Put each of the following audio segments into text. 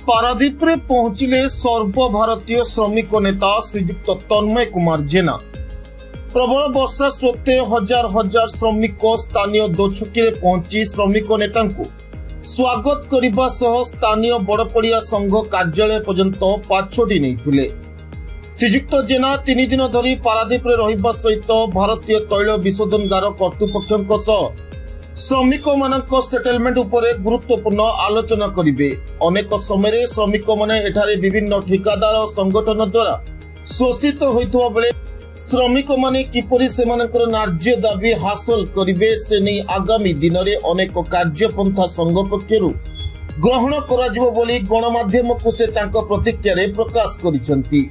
पारादीप रे पहुंचिले सर्वभारतीय श्रमिक नेता श्रीजुक्त तन्मय कुमार जेना। प्रबल वर्षा सत्वे हजार हजार श्रमिक स्थानीय दोछकी रे पहुंची श्रमिक नेता स्वागत करने सह स्थानीय बड़पड़िया संघ कार्यालय पर्यंत पाछोटी नहीं। श्रीजुक्त जेना 3 दिन धरी पारादीप रे रहिबा सहित भारतीय तैल विशोधनगार कर्तृपक्षों सह श्रमिक मानक सेटलमेंट उपरे गुरुत्वपूर्ण आलोचना करिवे। अनेक समय श्रमिक माने एठारे विभिन्न ठिकादार संगठन द्वारा शोषित होइतबा बेले श्रमिक माने किपरि सेमानकर न्याय्य दाबी हासिल करिवे से नै आगामी दिन में अनेक कार्यपंथा संघ पक्षरु ग्रहण कराजिबो बोली गणमाध्यम को से तांको प्रतिक्रिया रे प्रकाश करिसंती।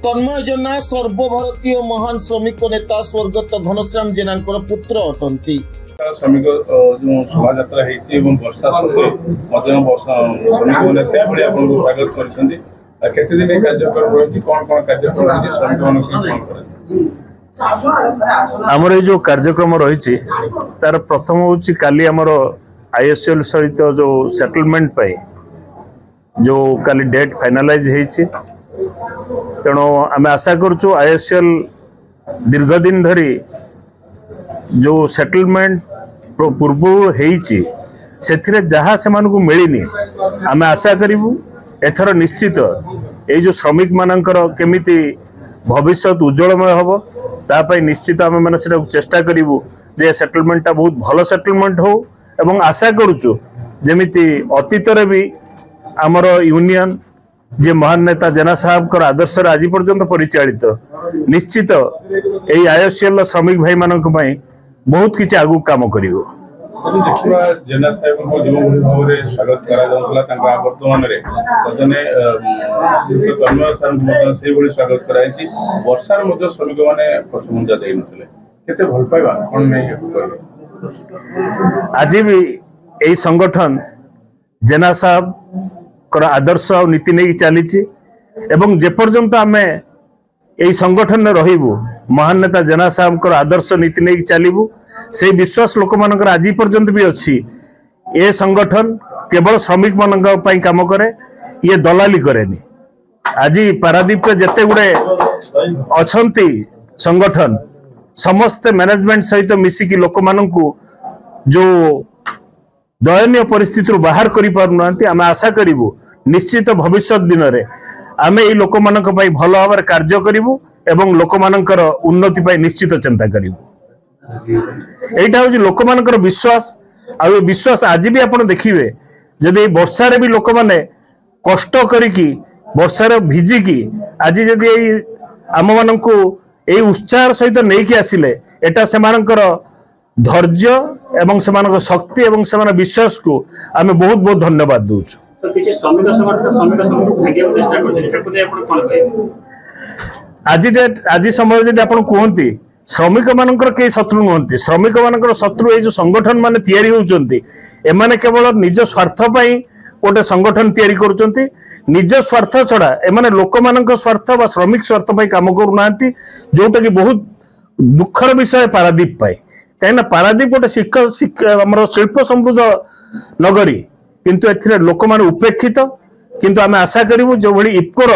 तन्मय जेना सर्वभारतीय महान श्रमिक नेता स्वर्गत घनश्याम जेनांकर पुत्र अटंती। श्रमिक जो शोभा यात्रा वर्षा सत्वे श्रमिक मैंने स्वागत करते दिन कार्यक्रम रही कौन कौन कार्यक्रम श्रमिक आमर जो कार्यक्रम रही तार प्रथम हूँ काली आमर आईएसएल सहित जो सेटलमेंट पाई जो काली डेट फाइनालाइज होती तेणु आम आशा करूँ आईएसएल दीर्घ दिन धरी जो सेटलमेंट पूर्व से जहाँ से मिलनी आम आशा करूँ एथर निश्चित ये जो श्रमिक मानकर केमिति भविष्य उज्जवलमय हम तापाई निश्चित आम मैंने चेष्टा करूँ जे सेटलमेंटा बहुत भल सेटलमेंट हो एवं आशा करुचु जमीती अतीत भी आमर यूनियन जे महान नेता जेना साहब कर आदर्श आज पर्यंत परिचालित निश्चित यही आईएसएल श्रमिक भाई मानक बहुत किसी आगु काम कर जेना साहब को जो भाव में स्वागत करा वर्तमान तन्मय सर से स्वागत कराई वर्षार श्रमिक मैंने पछमुंजा दे नते भल पाइबा कौन नहीं आज भी यही संगठन जेना साहब कर आदर्श और नीति नहीं चली एवं जेपर्यंत आम यही संगठन में रहिबु महान नेता जेना साहब कर आदर्श नीति नहीं चलू से विश्वास लोक मानकर आज पर्यंत भी अच्छी ये संगठन केवल श्रमिक मान काम करे ये दलाली करेनी। आज पारादीप जिते गुड़े अच्छी संगठन समस्त मैनेजमेंट सहित मिसिकी लोक मानू जो दयनीय परिस्थिति बाहर कर पारना आम आशा करूँ निश्चित भविष्य दिन में आम ये लोक मान भल भाव कार्य करूँ एवं लोक मानकर उन्नति निश्चित चिंता करूँ। एटा हूँ लोक मानकर विश्वास आ विश्वास आज भी आप देखिए जदि वर्षार भी लोक मैंने कष्ट करिकी वर्षार भिजिकी आज जदि आम मान को यही उत्साह सहित नहीं कि आसिले एटा सेमानकर धैर्य एवं सेमानकर शक्ति एवं सेमान विश्वास को आम बहुत बहुत धन्यवाद दूचु। आज समय जब आप कहते श्रमिक मानकर कई शत्रु नुहति श्रमिक मानकर शत्रु ये जो संगठन माने तैयारी होउचंती एमाने केवल निज स्वार्थ पाई गोटे संगठन तैयारी करुचंती निज स्वार्थ छड़ा एमाने लोक मानक स्वार्थ बा श्रमिक स्वार्थ पाई काम करूनांती जोटा कि बहुत दुखर विषय पारादीप पाई कहीं पारादीप गोटे हमर शिल्प समृद्ध नगरी किंतु एथिरे लोक माने उपेक्षित किंतु आमे आशा करिवु जो भली इपकोर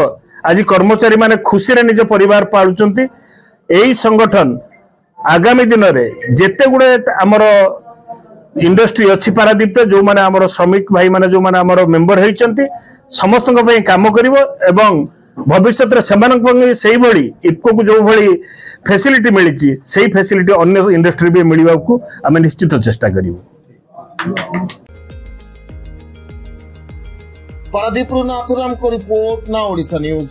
आज कर्मचारी माने खुशी रे निज परिवार पालुचंती यही संगठन आगामी दिन में जेते गुड़े आमर इंडस्ट्री अच्छी पारादीप जो माने आमर श्रमिक भाई माने जो माने आमर मेंबर होइचंती समस्त काम करिवो एवं भविष्य से इपको को जो भली फैसिलिटी मिली से फैसिलिटी अन्य इंडस्ट्री भी मिलवा को आम निश्चित चेष्टा करिवो। पारादीप नाथुराम को रिपोर्ट ना Odisha news.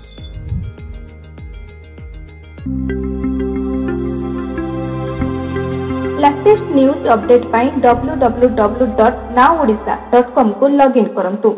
Latest news update पाई www.nowodisha.com को लॉगिन करंतु।